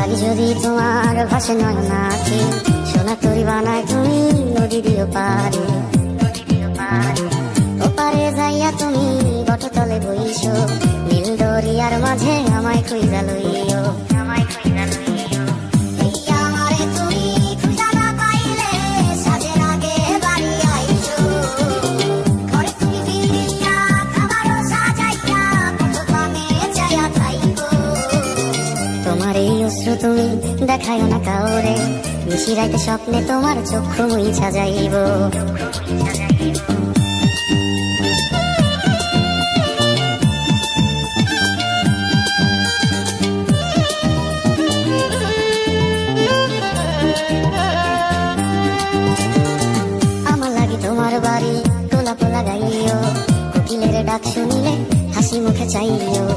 লাগি যদি তোমার ভাসে নয়ন আঁখি, সোনা তরি বানায় তুমি নদী দিও পারে। ওপারে যাইয়া তুমি বটতলে বইছো, নীল দরিয়ার মাঝে আমায় খুঁজা লইও। তোমার এই অশ্রু তুমি দেখায় না কাউরে, নিশিরাইতে স্বপ্নে তোমার চক্ষু মুইছা যাইব। আমার লাগি তোমার বাড়ি গোলাপ লাগাইও, কোকিলের ডাক শুনিলে হাসি মুখে চাইও।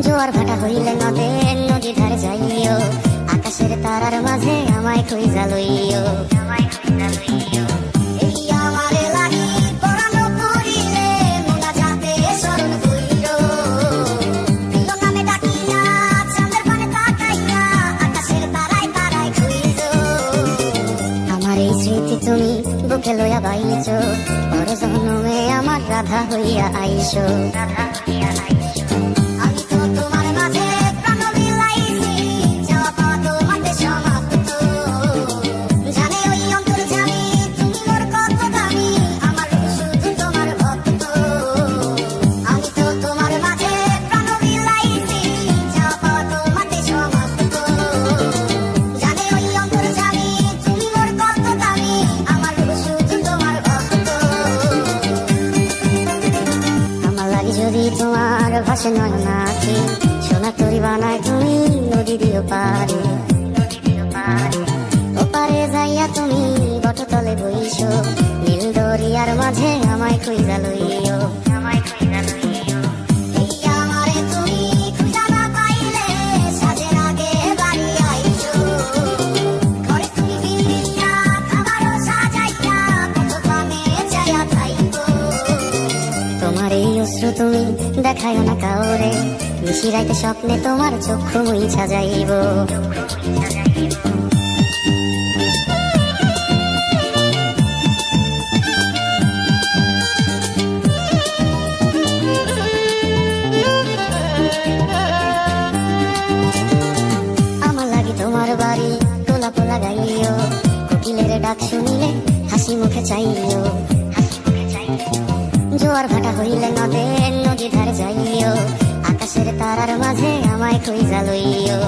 জোয়ার ভাটা হইলে নদী ধারে যাইও, আকাশের তারার মাঝে আমায় খুঁজা লইও। আমার এই স্মৃতি তুমি বুকে লইয়া বাইছো, পরে জন্মে আমার রাধা হইয়া আইসো। যদি তোমার ভাসে নয়ন আঁখি, সোনা তরি বানায় তুমি নদী দিও পারে। ওপারে যাইয়া তুমি বটতলে বইছো, নীল দরিয়ার মাঝে আমায় খুঁজা লইও। তোমার এই অশ্রু তুমি দেখায় না কাউরে, নিশিরাইতে স্বপ্নে তোমার চক্ষু মুইছা যাইব। আমার লাগি তোমার বাড়ি গোলাপ লাগাইও, কোকিলের ডাক শুনিলে হাসি মুখে চাইও। জোয়ার ভাটা হইলে নদী ধারে যাইও, আকাশের তারার মাঝে আমায় খুঁজা লইও।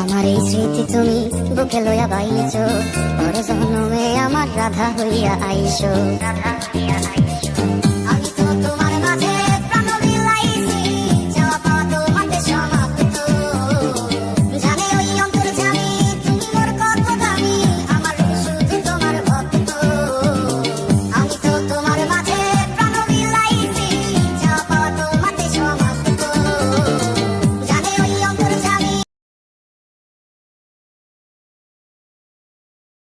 আমার এই স্মৃতি তুমি বুকে লইয়া বাইছো, পরে জন্মে আমার রাধা হইয়া আইসো।